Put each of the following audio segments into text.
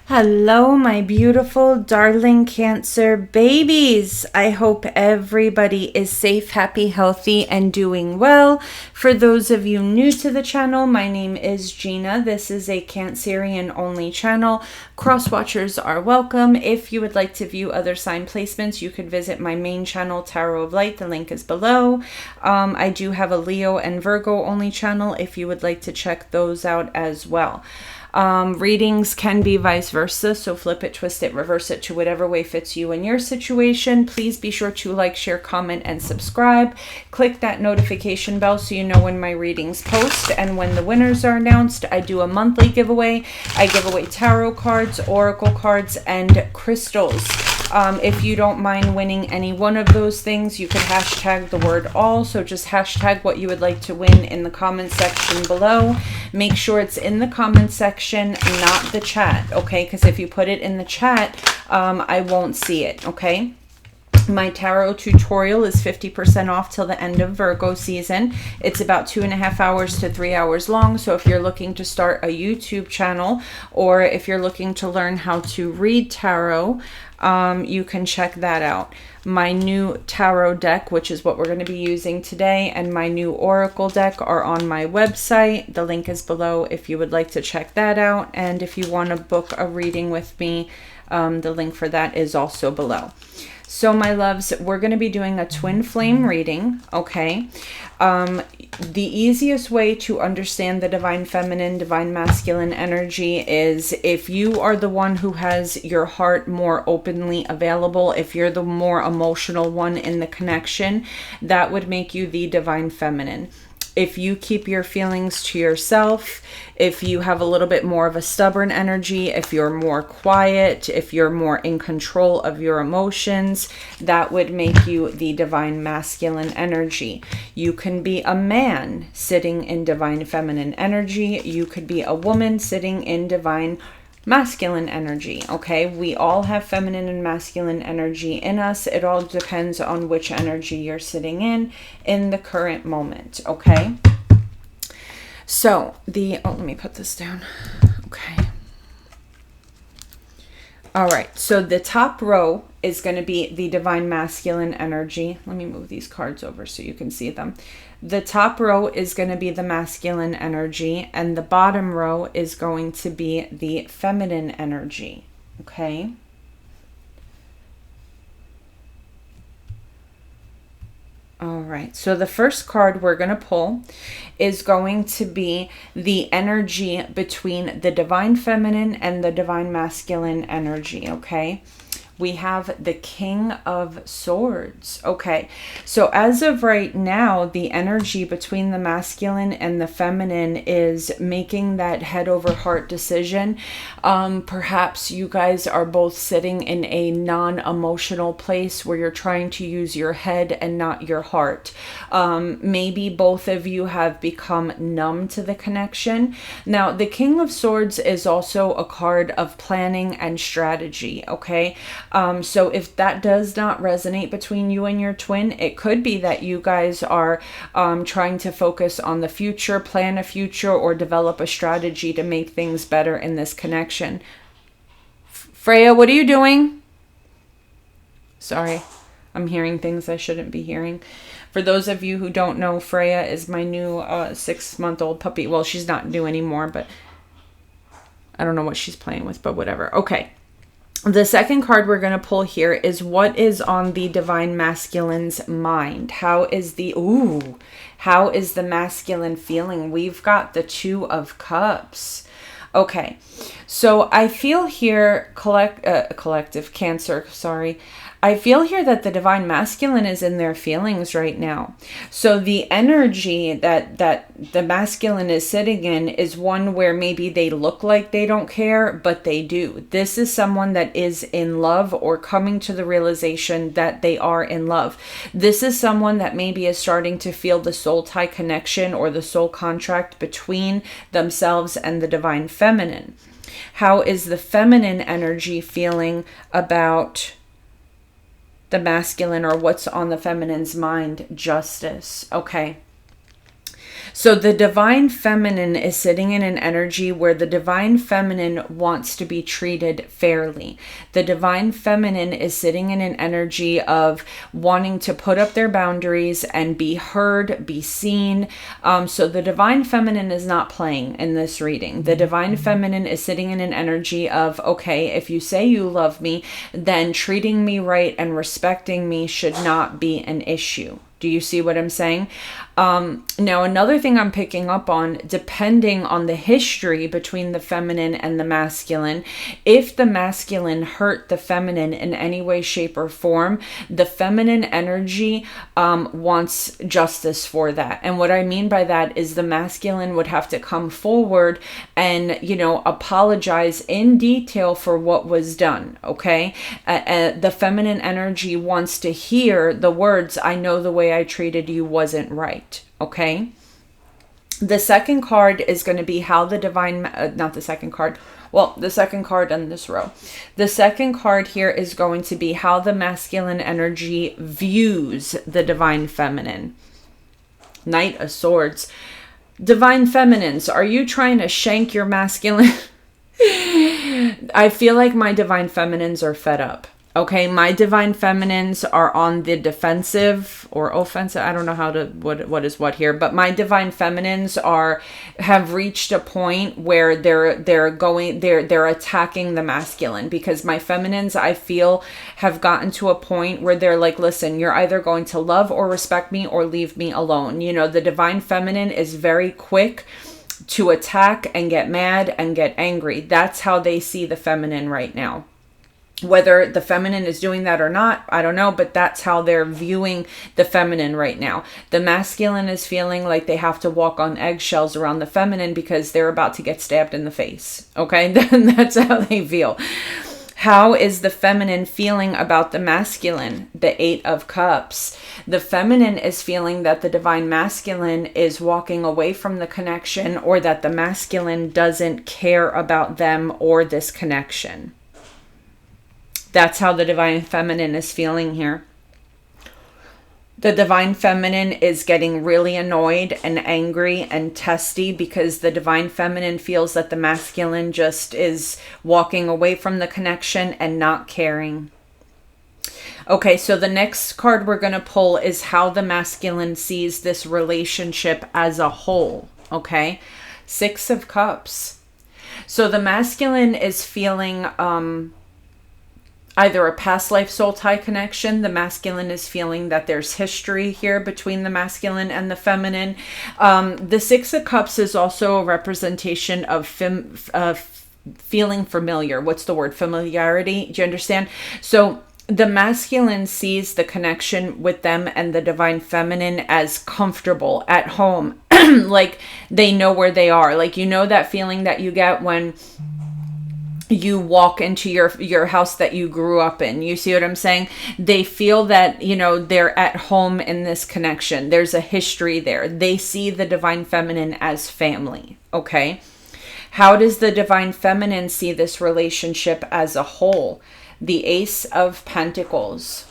Hello, my beautiful, darling Cancer babies. I hope everybody is safe, happy, healthy, and doing well. For those of you new to the channel, my name is Gina. This is a Cancerian only channel. Cross watchers are welcome. If you would like to view other sign placements, you could visit my main channel, Tarot of Light. The link is below. I do have a Leo and Virgo only channel if you would like to check those out as well. Readings can be vice versa, so flip it, twist it, reverse it to whatever way fits you in your situation. Please be sure to like, share, comment, and subscribe. Click that notification bell so you know when my readings post and when the winners are announced. I do a monthly giveaway. I give away tarot cards, oracle cards, and crystals. If you don't mind winning any one of those things, you can hashtag the word all. So just hashtag what you would like to win in the comment section below. Make sure it's in the comment section, not the chat, okay? Because if you put it in the chat, I won't see it, okay? My tarot tutorial is 50% off till the end of Virgo season. It's about 2.5 hours to 3 hours long. So if you're looking to start a YouTube channel, or if you're looking to learn how to read tarot, you can check that out. My new tarot deck, which is what we're going to be using today, and my new oracle deck are on my website. The link is below if you would like to check that out. And if you want to book a reading with me, the link for that is also below. So my loves, we're going to be doing a twin flame reading, okay? The easiest way to understand the divine feminine, divine masculine energy is if you are the one who has your heart more openly available, if you're the more emotional one in the connection, that would make you the divine feminine. If you keep your feelings to yourself, if you have a little bit more of a stubborn energy, if you're more quiet, if you're more in control of your emotions, that would make you the divine masculine energy. You can be a man sitting in divine feminine energy. You could be a woman sitting in divine masculine energy, okay? We all have feminine and masculine energy in us. It all depends on which energy you're sitting in the current moment, okay? So let me put this down. Okay. All right, so the top row is going to be the divine masculine energy. Let me move these cards over so you can see them. The top row is going to be the masculine energy, and the bottom row is going to be the feminine energy, okay? All right, so the first card we're going to pull is going to be the energy between the divine feminine and the divine masculine energy, okay? We have the King of Swords. Okay, so as of right now, the energy between the masculine and the feminine is making that head over heart decision. Perhaps you guys are both sitting in a non-emotional place where you're trying to use your head and not your heart. Maybe both of you have become numb to the connection. Now, the King of Swords is also a card of planning and strategy, okay? So if that does not resonate between you and your twin, it could be that you guys are trying to focus on the future, plan a future, or develop a strategy to make things better in this connection. Freya, what are you doing? Sorry, I'm hearing things I shouldn't be hearing. For those of you who don't know, Freya is my new 6-month-old puppy. Well, she's not new anymore, but I don't know what she's playing with, but whatever. Okay. The second card we're going to pull here is what is on the divine masculine's mind. How is the masculine feeling? We've got the Two of Cups. Okay, so I feel here, collective Cancer, sorry. I feel here that the divine masculine is in their feelings right now. So the energy that the masculine is sitting in is one where maybe they look like they don't care, but they do. This is someone that is in love or coming to the realization that they are in love. This is someone that maybe is starting to feel the soul tie connection or the soul contract between themselves and the divine feminine. How is the feminine energy feeling about the masculine, or what's on the feminine's mind? Justice. Okay. So the divine feminine is sitting in an energy where the divine feminine wants to be treated fairly. The divine feminine is sitting in an energy of wanting to put up their boundaries and be heard, be seen. So the divine feminine is not playing in this reading. The divine feminine is sitting in an energy of, okay, if you say you love me, then treating me right and respecting me should not be an issue. Do you see what I'm saying? Now, another thing I'm picking up on, depending on the history between the feminine and the masculine, if the masculine hurt the feminine in any way, shape, or form, the feminine energy wants justice for that. And what I mean by that is the masculine would have to come forward and, apologize in detail for what was done, okay? The feminine energy wants to hear the words, I know the way I treated you wasn't right. Okay. The second card is going to be how the divine, not the second card. Well, the second card in this row. The second card here is going to be how the masculine energy views the divine feminine. Knight of Swords. Divine feminines, are you trying to shank your masculine? I feel like my divine feminines are fed up. Okay, my divine feminines are on the defensive or offensive. I don't know what is what here, but my divine feminines have reached a point where they're attacking the masculine, because my feminines, I feel, have gotten to a point where they're like, listen, you're either going to love or respect me or leave me alone. The divine feminine is very quick to attack and get mad and get angry. That's how they see the feminine right now. Whether the feminine is doing that or not, I don't know, but that's how they're viewing the feminine right now. The masculine is feeling like they have to walk on eggshells around the feminine because they're about to get stabbed in the face. Okay, that's how they feel. How is the feminine feeling about the masculine? The Eight of Cups. The feminine is feeling that the divine masculine is walking away from the connection, or that the masculine doesn't care about them or this connection. That's how the divine feminine is feeling here. The divine feminine is getting really annoyed and angry and testy because the divine feminine feels that the masculine just is walking away from the connection and not caring. Okay, so the next card we're going to pull is how the masculine sees this relationship as a whole. Okay, Six of Cups. So the masculine is feeling either a past life soul tie connection. The masculine is feeling that there's history here between the masculine and the feminine. The Six of Cups is also a representation of feeling familiar. What's the word? Familiarity. Do you understand? So the masculine sees the connection with them and the divine feminine as comfortable, at home, like they know where they are. Like, that feeling that you get when you walk into your house that you grew up in. You see what I'm saying? They feel that, they're at home in this connection. There's a history there. They see the divine feminine as family. Okay. How does the divine feminine see this relationship as a whole? The Ace of Pentacles.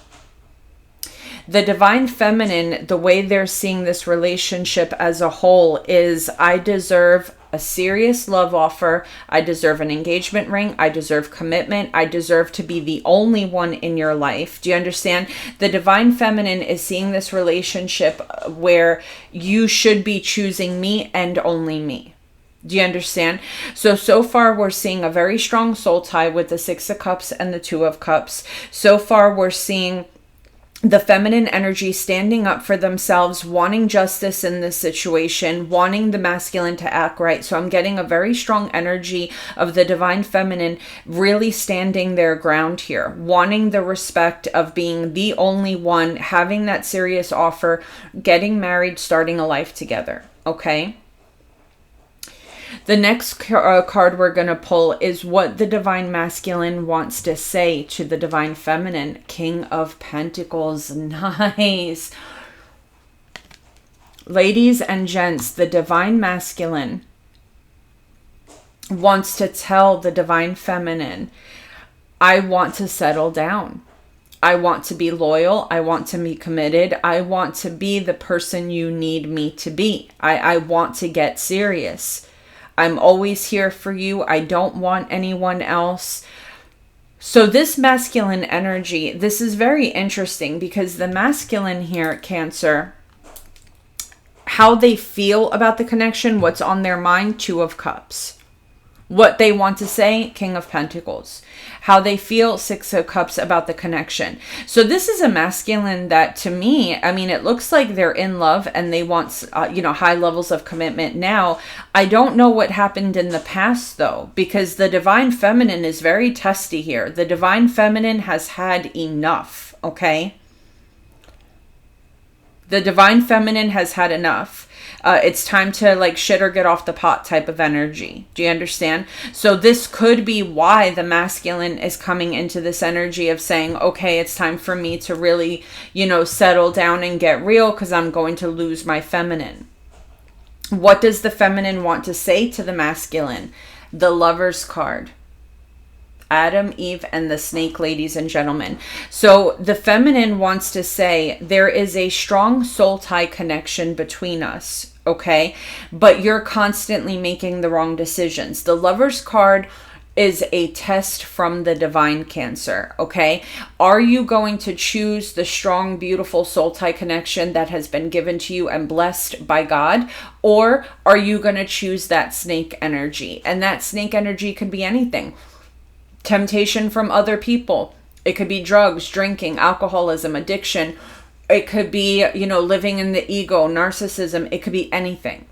The divine feminine, the way they're seeing this relationship as a whole is, I deserve a serious love offer. I deserve an engagement ring. I deserve commitment. I deserve to be the only one in your life. Do you understand? The divine feminine is seeing this relationship where you should be choosing me and only me. Do you understand? So far we're seeing a very strong soul tie with the Six of Cups and the Two of Cups. So far we're seeing the feminine energy standing up for themselves, wanting justice in this situation, wanting the masculine to act right. So I'm getting a very strong energy of the divine feminine really standing their ground here, wanting the respect of being the only one, having that serious offer, getting married, starting a life together. Okay. The next card we're going to pull is what the divine masculine wants to say to the divine feminine. King of Pentacles. Nice. Ladies and gents, the divine masculine wants to tell the divine feminine, I want to settle down. I want to be loyal. I want to be committed. I want to be the person you need me to be. I want to get serious. I'm always here for you. I don't want anyone else. So this masculine energy, this is very interesting because the masculine here, Cancer, how they feel about the connection, what's on their mind, Two of Cups. What they want to say, King of Pentacles. How they feel, Six of Cups, about the connection. So this is a masculine that, to me, I mean, it looks like they're in love and they want, high levels of commitment now. I don't know what happened in the past, though, because the Divine Feminine is very testy here. The Divine Feminine has had enough, okay? The Divine Feminine has had enough. It's time to like shit or get off the pot type of energy. Do you understand? So this could be why the masculine is coming into this energy of saying, okay, it's time for me to really, settle down and get real because I'm going to lose my feminine. What does the feminine want to say to the masculine? The Lover's card. Adam, Eve, and the snake, ladies and gentlemen. So the feminine wants to say there is a strong soul tie connection between us, okay? But you're constantly making the wrong decisions. The Lover's card is a test from the divine, Cancer, okay? Are you going to choose the strong, beautiful soul tie connection that has been given to you and blessed by God? Or are you going to choose that snake energy? And that snake energy could be anything. Temptation from other people. It could be drugs, drinking, alcoholism, addiction. It could be, living in the ego, narcissism. It could be anything.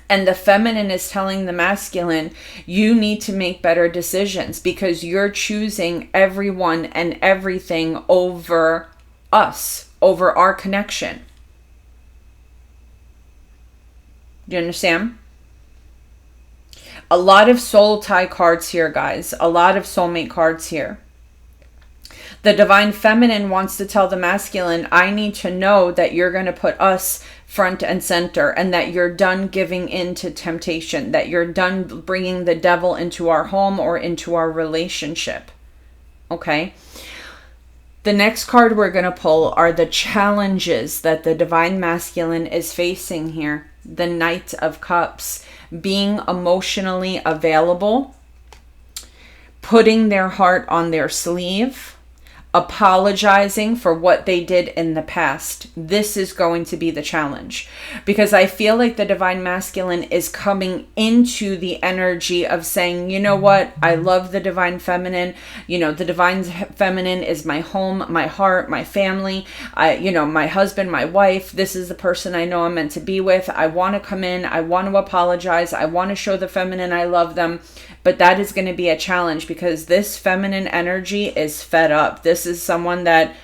And the feminine is telling the masculine, you need to make better decisions because you're choosing everyone and everything over us, over our connection. Do you understand? A lot of soul tie cards here, guys. A lot of soulmate cards here. The divine feminine wants to tell the masculine, I need to know that you're going to put us front and center and that you're done giving in to temptation, that you're done bringing the devil into our home or into our relationship. Okay? The next card we're going to pull are the challenges that the divine masculine is facing here. The Knight of Cups. Being emotionally available, putting their heart on their sleeve, apologizing for what they did in the past. This is going to be the challenge because I feel like the divine masculine is coming into the energy of saying, you know what? I love the divine feminine. The divine feminine is my home, my heart, my family. My husband, my wife. This is the person I know I'm meant to be with. I want to come in. I want to apologize. I want to show the feminine I love them. But that is going to be a challenge because this feminine energy is fed up. This is someone that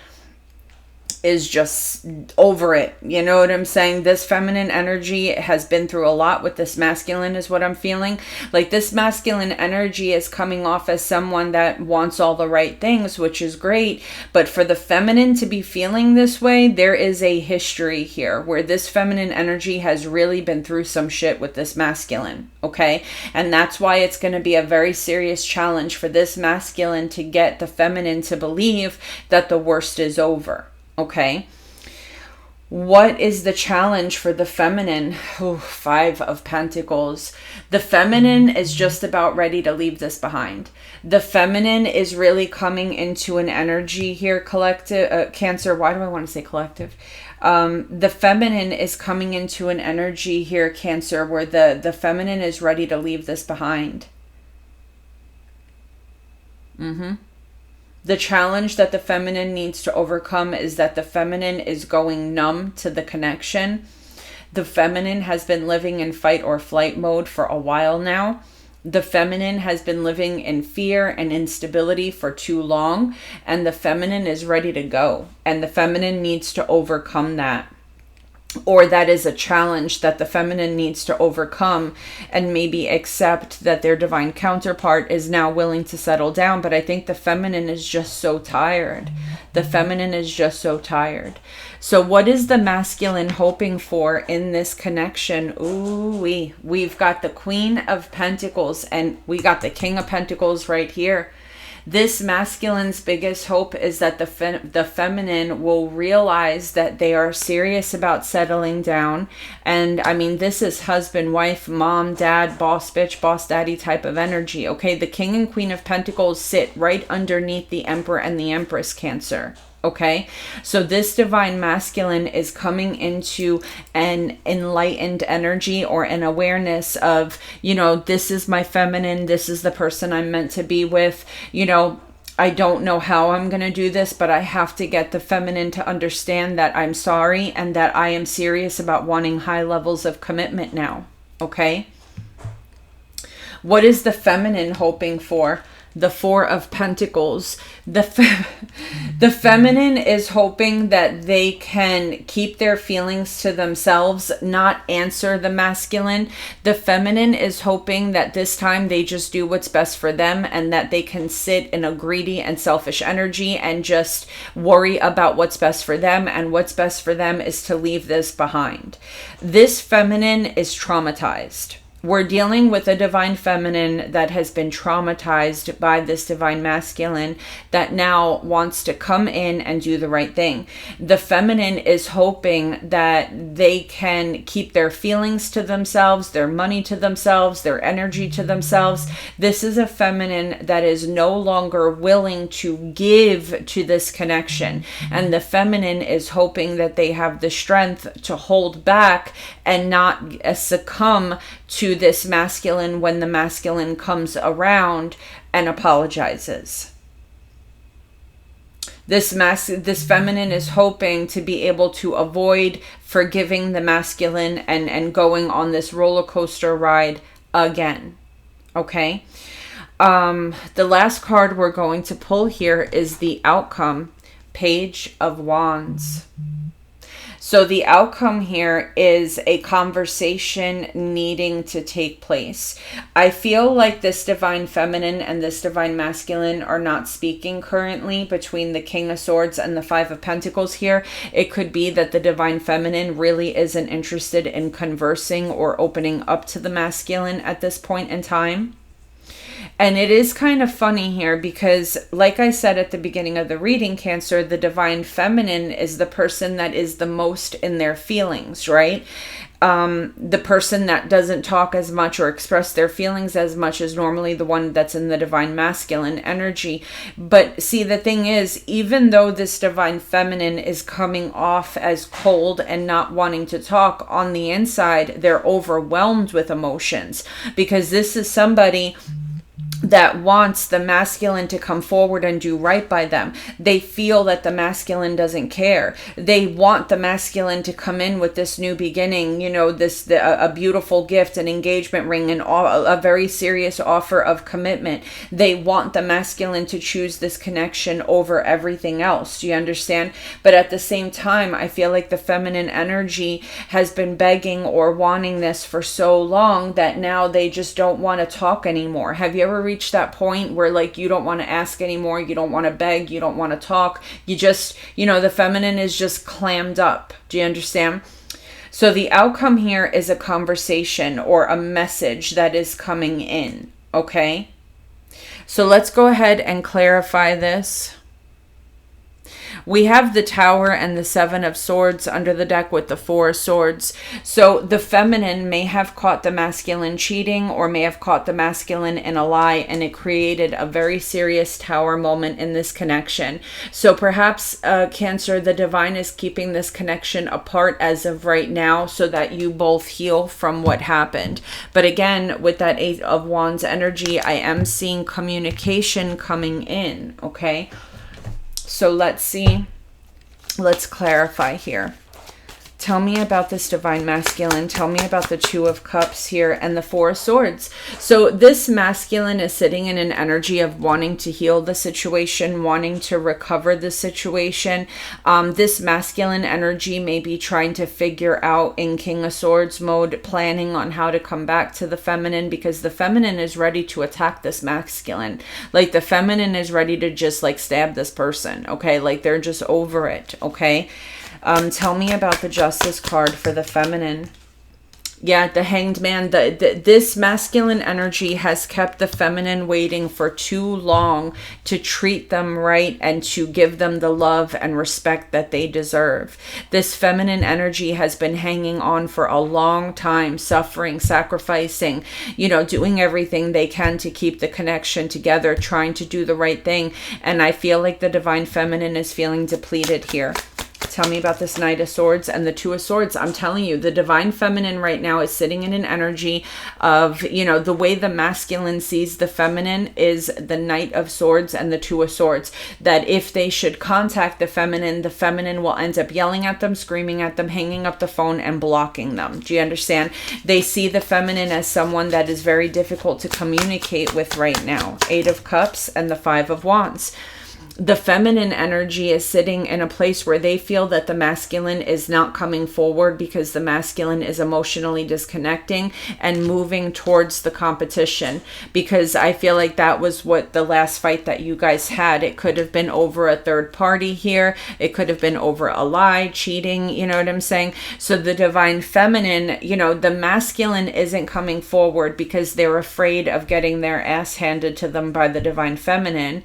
is just over it. You know what I'm saying? This feminine energy has been through a lot with this masculine is what I'm feeling. Like this masculine energy is coming off as someone that wants all the right things, which is great. But for the feminine to be feeling this way, there is a history here where this feminine energy has really been through some shit with this masculine. Okay? And that's why it's going to be a very serious challenge for this masculine to get the feminine to believe that the worst is over. Okay, what is the challenge for the feminine? Five of Pentacles. The feminine is just about ready to leave this behind. The feminine is really coming into an energy here, collective, Cancer. Why do I want to say collective? The feminine is coming into an energy here, Cancer, where the feminine is ready to leave this behind. The challenge that the feminine needs to overcome is that the feminine is going numb to the connection. The feminine has been living in fight or flight mode for a while now. The feminine has been living in fear and instability for too long, and the feminine is ready to go. And the feminine needs to overcome that. Or that is a challenge that the feminine needs to overcome and maybe accept that their divine counterpart is now willing to settle down. But I think the feminine is just so tired. The feminine is just so tired. So what is the masculine hoping for in this connection? We've got the Queen of Pentacles and we got the King of Pentacles right here. This masculine's biggest hope is that the feminine will realize that they are serious about settling down. And I mean, this is husband, wife, mom, dad, boss bitch, boss daddy type of energy. Okay, the King and Queen of Pentacles sit right underneath the Emperor and the Empress, Cancer. Okay, so this divine masculine is coming into an enlightened energy or an awareness of, you know, this is my feminine, this is the person I'm meant to be with. You know, I don't know how I'm going to do this, but I have to get the feminine to understand that I'm sorry and that I am serious about wanting high levels of commitment now. Okay, what is the feminine hoping for? The Four of Pentacles. The feminine is hoping that they can keep their feelings to themselves, not answer the masculine. The feminine is hoping that this time they just do what's best for them and that they can sit in a greedy and selfish energy and just worry about what's best for them, and what's best for them is to leave this behind. This feminine is traumatized. We're dealing with a divine feminine that has been traumatized by this divine masculine that now wants to come in and do the right thing. The feminine is hoping that they can keep their feelings to themselves, their money to themselves, their energy to themselves. This is a feminine that is no longer willing to give to this connection. And the feminine is hoping that they have the strength to hold back and not succumb to this masculine when the masculine comes around and apologizes. This feminine is hoping to be able to avoid forgiving the masculine and going on this roller coaster ride again. Okay. The last card we're going to pull here is the outcome, Page of Wands. So the outcome here is a conversation needing to take place. I feel like this divine feminine and this divine masculine are not speaking currently between the King of Swords and the Five of Pentacles here. It could be that the divine feminine really isn't interested in conversing or opening up to the masculine at this point in time. And it is kind of funny here because, like I said at the beginning of the reading, Cancer, the divine feminine is the person that is the most in their feelings, right? The person that doesn't talk as much or express their feelings as much is normally the one that's in the divine masculine energy. But see, the thing is, even though this divine feminine is coming off as cold and not wanting to talk, on the inside, they're overwhelmed with emotions because this is somebody that wants the masculine to come forward and do right by them. They feel that the masculine doesn't care. They want the masculine to come in with this new beginning, you know, a beautiful gift, an engagement ring, and a very serious offer of commitment. They want the masculine to choose this connection over everything else. Do you understand? But at the same time, I feel like the feminine energy has been begging or wanting this for so long that now they just don't want to talk anymore. Have you ever reach that point where, like, you don't want to ask anymore, you don't want to beg, you don't want to talk, you just, you know, the feminine is just clammed up. Do you understand? So the outcome here is a conversation or a message that is coming in. Okay, so let's go ahead and clarify this. We have the Tower and the Seven of Swords under the deck with the Four of Swords. So the feminine may have caught the masculine cheating or may have caught the masculine in a lie, and it created a very serious Tower moment in this connection. So perhaps, Cancer, the divine is keeping this connection apart as of right now so that you both heal from what happened. But again, with that Eight of Wands energy, I am seeing communication coming in, okay? So let's see. Let's clarify here. Tell me about this divine masculine. Tell me about the Two of Cups here and the Four of Swords. So this masculine is sitting in an energy of wanting to heal the situation, wanting to recover the situation. This masculine energy may be trying to figure out in King of Swords mode, planning on how to come back to the feminine, because the feminine is ready to attack this masculine. Like, the feminine is ready to just, like, stab this person, okay? Like, they're just over it, okay? Tell me about the Justice card for the feminine. Yeah, the Hanged Man. This masculine energy has kept the feminine waiting for too long to treat them right and to give them the love and respect that they deserve. This feminine energy has been hanging on for a long time, suffering, sacrificing, doing everything they can to keep the connection together, trying to do the right thing. And I feel like the Divine Feminine is feeling depleted here. Tell me about this Knight of Swords and the Two of Swords. I'm telling you, the Divine Feminine right now is sitting in an energy of, the way the masculine sees the feminine is the Knight of Swords and the Two of Swords. That if they should contact the feminine will end up yelling at them, screaming at them, hanging up the phone, and blocking them. Do you understand? They see the feminine as someone that is very difficult to communicate with right now. Eight of Cups and the Five of Wands. The feminine energy is sitting in a place where they feel that the masculine is not coming forward because the masculine is emotionally disconnecting and moving towards the competition. Because I feel like that was what the last fight that you guys had. It could have been over a third party here. It could have been over a lie, cheating, you know what I'm saying? So the Divine Feminine, the masculine isn't coming forward because they're afraid of getting their ass handed to them by the Divine Feminine.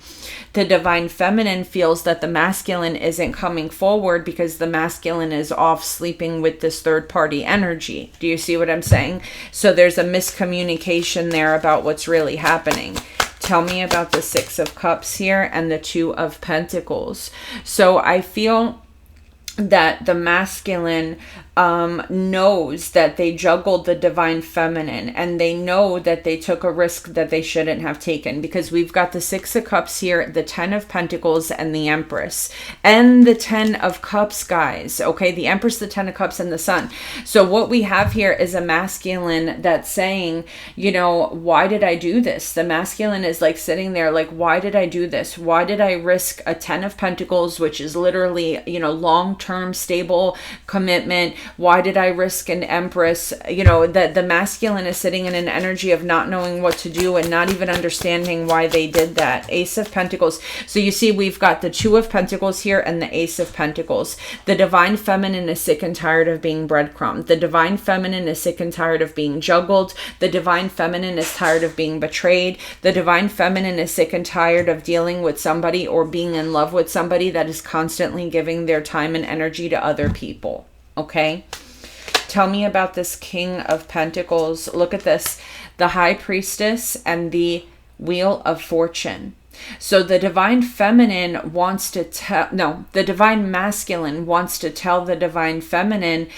The Divine Feminine feels that the masculine isn't coming forward because the masculine is off sleeping with this third party energy. Do you see what I'm saying? So there's a miscommunication there about what's really happening. Tell me about the Six of Cups here and the Two of Pentacles. So I feel that the masculine knows that they juggled the Divine Feminine, and they know that they took a risk that they shouldn't have taken, because we've got the Six of Cups here, the Ten of Pentacles, and the Empress, and the Ten of Cups, guys. Okay, the Empress, the Ten of Cups, and the Sun. So what we have here is a masculine that's saying, why did I do this? The masculine is like sitting there like, why did I do this? Why did I risk a Ten of Pentacles, which is literally, long-term stable commitment? Why did I risk an Empress? That the masculine is sitting in an energy of not knowing what to do and not even understanding why they did that. Ace of Pentacles. So you see, we've got the Two of Pentacles here and the Ace of Pentacles. The Divine Feminine is sick and tired of being breadcrumbed. The Divine Feminine is sick and tired of being juggled. The Divine Feminine is tired of being betrayed. The Divine Feminine is sick and tired of dealing with somebody or being in love with somebody that is constantly giving their time and energy to other people. Okay, tell me about this King of Pentacles. Look at this, the High Priestess and the Wheel of Fortune. So the Divine Feminine wants to tell, the Divine Masculine wants to tell the Divine Feminine,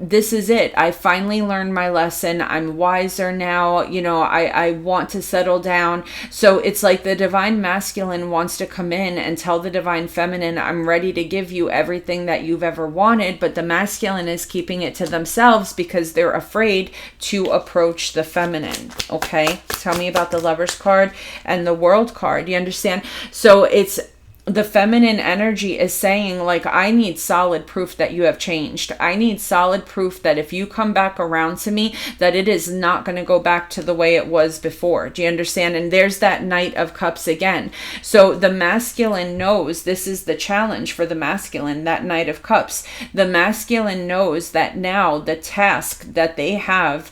this is it. I finally learned my lesson. I'm wiser now. I want to settle down. So it's like the Divine Masculine wants to come in and tell the Divine Feminine, I'm ready to give you everything that you've ever wanted. But the masculine is keeping it to themselves because they're afraid to approach the feminine. Okay, tell me about the Lovers card and the World card. You understand? So it's the feminine energy is saying, like, I need solid proof that you have changed. I need solid proof that if you come back around to me, that it is not going to go back to the way it was before. Do you understand? And there's that Knight of Cups again. So the masculine knows this is the challenge for the masculine, that Knight of Cups. The masculine knows that now the task that they have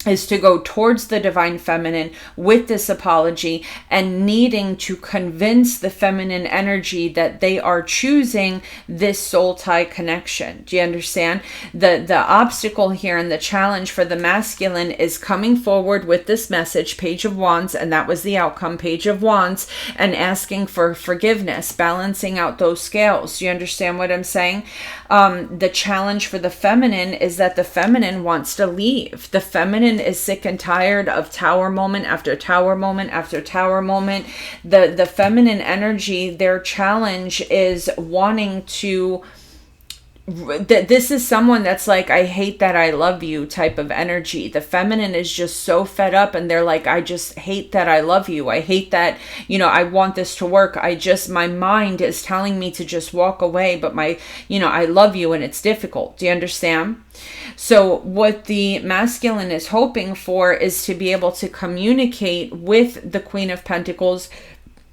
is to go towards the Divine Feminine with this apology and needing to convince the feminine energy that they are choosing this soul tie connection. Do you understand? The obstacle here and the challenge for the masculine is coming forward with this message, Page of Wands, and that was the outcome, Page of Wands, and asking for forgiveness, balancing out those scales. Do you understand what I'm saying? The challenge for the feminine is that the feminine wants to leave. The feminine is sick and tired of tower moment after tower moment after tower moment. The feminine energy, their challenge is wanting to, this is someone that's like, I hate that I love you type of energy. The feminine is just so fed up and they're like, I just hate that I love you. I hate that, I want this to work. My mind is telling me to just walk away, but I love you and it's difficult. Do you understand? So what the masculine is hoping for is to be able to communicate with the Queen of Pentacles,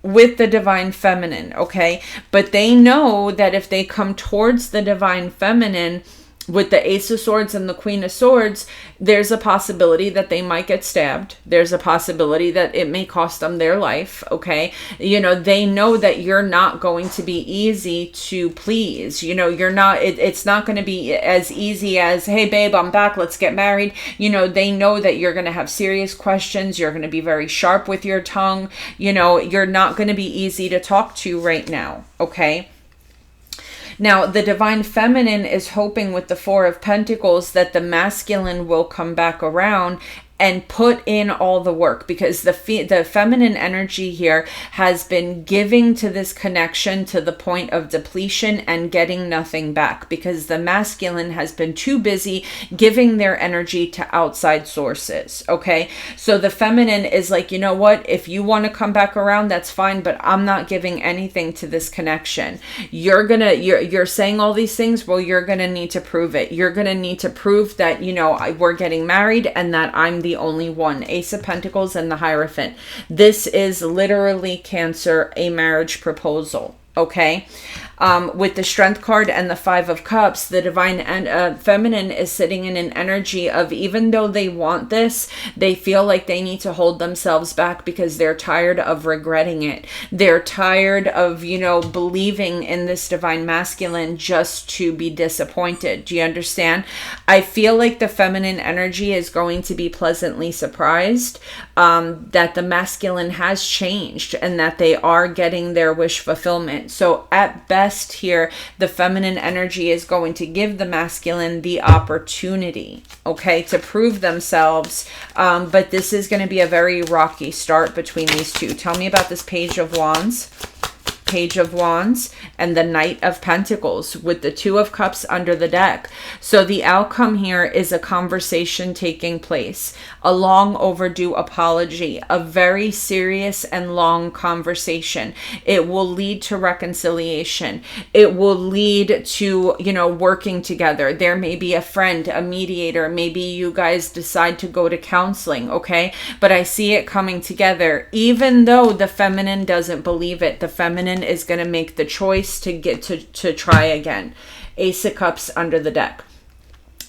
with the Divine Feminine, okay? But they know that if they come towards the Divine Feminine, with the Ace of Swords and the Queen of Swords, there's a possibility that they might get stabbed. There's a possibility that it may cost them their life, okay? You know, they know that you're not going to be easy to please. You know, you're not, it's not going to be as easy as, hey, babe, I'm back, let's get married. You know, they know that you're going to have serious questions. You're going to be very sharp with your tongue. You know, you're not going to be easy to talk to right now, okay? Now, the Divine Feminine is hoping with the Four of Pentacles that the masculine will come back around and put in all the work, because the feminine energy here has been giving to this connection to the point of depletion and getting nothing back, because the masculine has been too busy giving their energy to outside sources, okay? So the feminine is like, you know what, if you want to come back around, that's fine, but I'm not giving anything to this connection. You're saying all these things, well, you're gonna need to prove it. You're gonna need to prove that, you know, we're getting married and that I'm the only one. Ace of Pentacles and the Hierophant. This is literally, Cancer, a marriage proposal, okay? With the Strength card and the Five of Cups, the Divine Feminine is sitting in an energy of, even though they want this, they feel like they need to hold themselves back because they're tired of regretting it. They're tired of, you know, believing in this Divine Masculine just to be disappointed. Do you understand? I feel like the feminine energy is going to be pleasantly surprised that the masculine has changed and that they are getting their wish fulfillment. So at best, here, the feminine energy is going to give the masculine the opportunity, okay, to prove themselves. But this is going to be a very rocky start between these two. Tell me about this Page of Wands. Page of Wands and the Knight of Pentacles with the Two of Cups under the deck. So the outcome here is a conversation taking place, a long overdue apology, a very serious and long conversation. It will lead to reconciliation. It will lead to, you know, working together. There may be a friend, a mediator. Maybe you guys decide to go to counseling, okay? But I see it coming together. Even though the feminine doesn't believe it, the feminine is going to make the choice to get to try again. Ace of Cups under the deck.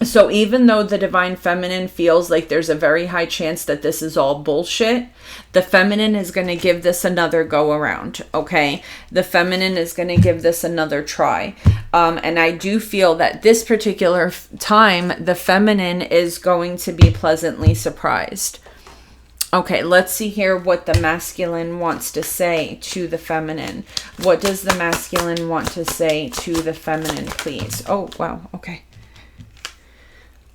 So even though the Divine Feminine feels like there's a very high chance that this is all bullshit, the feminine is going to give this another go around, okay? The feminine is going to give this another try. And I do feel that this particular time, the feminine is going to be pleasantly surprised. Okay, let's see here what the masculine wants to say to the feminine. What does the masculine want to say to the feminine, please? Oh, wow, okay.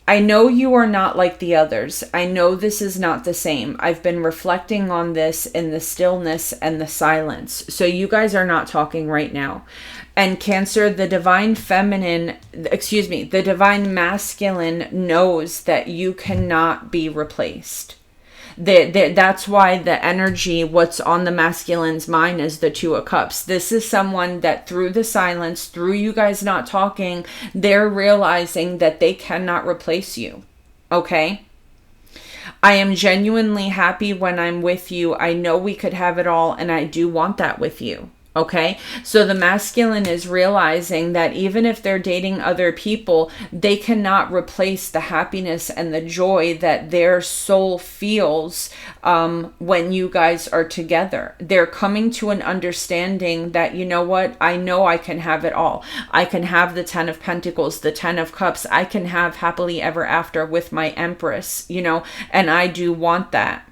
I know you are not like the others. I know this is not the same. I've been reflecting on this in the stillness and the silence. So you guys are not talking right now. And Cancer, the Divine Feminine, the Divine Masculine knows that you cannot be replaced. That's why the energy, what's on the masculine's mind is the Two of Cups. This is someone that through the silence, through you guys not talking, they're realizing that they cannot replace you. Okay? I am genuinely happy when I'm with you. I know we could have it all, and I do want that with you. Okay, so the masculine is realizing that even if they're dating other people, they cannot replace the happiness and the joy that their soul feels when you guys are together. They're coming to an understanding that, you know what, I know I can have it all. I can have the Ten of Pentacles, the Ten of Cups. I can have happily ever after with my Empress, you know, and I do want that.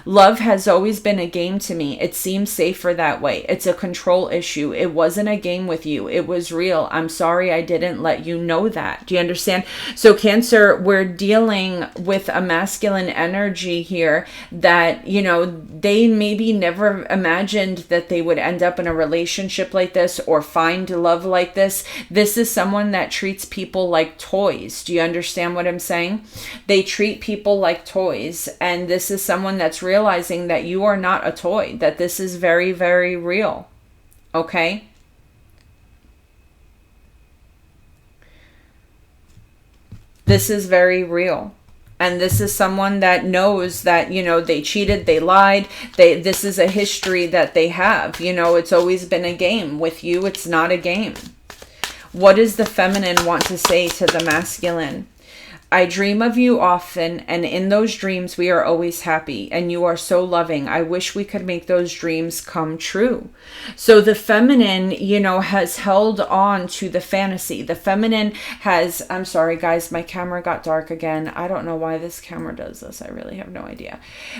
Love has always been a game to me. It seems safer that way. It's a control issue. It wasn't a game with you. It was real. I'm sorry I didn't let you know that. Do you understand? So Cancer, we're dealing with a masculine energy here that, you know, they maybe never imagined that they would end up in a relationship like this or find love like this. This is someone that treats people like toys. Do you understand what I'm saying? They treat people like toys. And this is someone that's realizing that you are not a toy, that this is very, very real. Okay? This is very real. And this is someone that knows that, you know, they cheated, they lied. This is a history that they have. You know, it's always been a game. With you, it's not a game. What does the feminine want to say to the masculine? I dream of you often, and in those dreams we are always happy, and you are so loving. I wish we could make those dreams come true. So the feminine, you know, has held on to the fantasy. The feminine has, I'm sorry guys, my camera got dark again. I don't know why this camera does this. I really have no idea.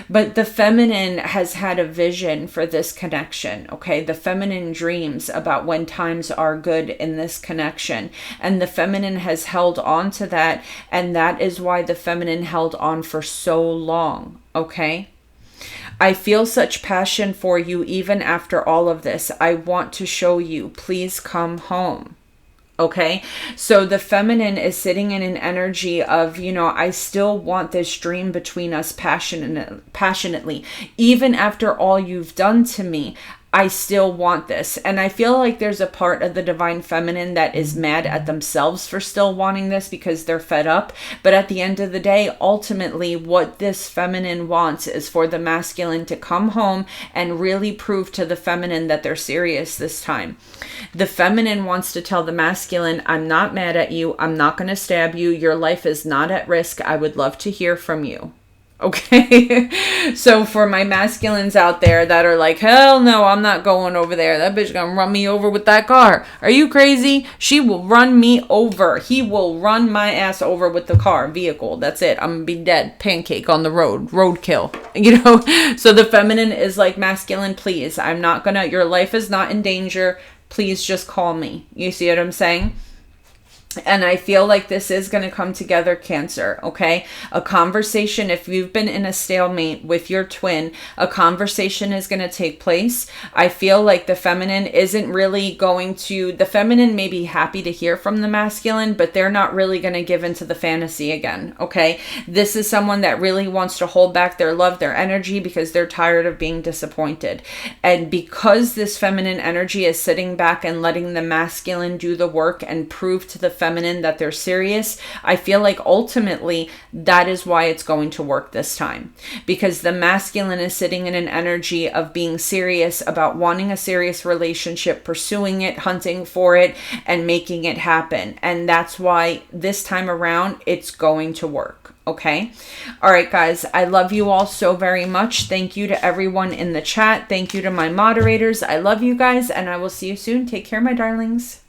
But the feminine has had a vision for this connection, okay? The feminine dreams about when times are good in this connection, and the feminine has held on to that, and that is why the feminine held on for so long, okay? I feel such passion for you even after all of this. I want to show you. Please come home. Okay, so the feminine is sitting in an energy of, you know, I still want this dream between us passionately. Even after all you've done to me, I still want this. And I feel like there's a part of the divine feminine that is mad at themselves for still wanting this because they're fed up. But at the end of the day, ultimately, what this feminine wants is for the masculine to come home and really prove to the feminine that they're serious this time. The feminine wants to tell the masculine, I'm not mad at you. I'm not going to stab you. Your life is not at risk. I would love to hear from you. Okay, so for my masculines out there that are like, hell no, I'm not going over there. That bitch gonna run me over with that car. Are you crazy? She will run me over. He will run my ass over with the car, vehicle. That's it. I'm gonna be dead. Pancake on the road. Roadkill. You know? So the feminine is like, masculine, please. I'm not gonna, your life is not in danger. Please just call me. You see what I'm saying? And I feel like this is going to come together, Cancer, okay? A conversation, if you've been in a stalemate with your twin, a conversation is going to take place. I feel like the feminine isn't really going to, the feminine may be happy to hear from the masculine, but they're not really going to give into the fantasy again, okay? This is someone that really wants to hold back their love, their energy, because they're tired of being disappointed. And because this feminine energy is sitting back and letting the masculine do the work and prove to the feminine that they're serious, I feel like ultimately that is why it's going to work this time, because the masculine is sitting in an energy of being serious about wanting a serious relationship, pursuing it, hunting for it, and making it happen. And that's why this time around it's going to work. Okay. All right, guys. I love you all so very much. Thank you to everyone in the chat. Thank you to my moderators. I love you guys, and I will see you soon. Take care, my darlings.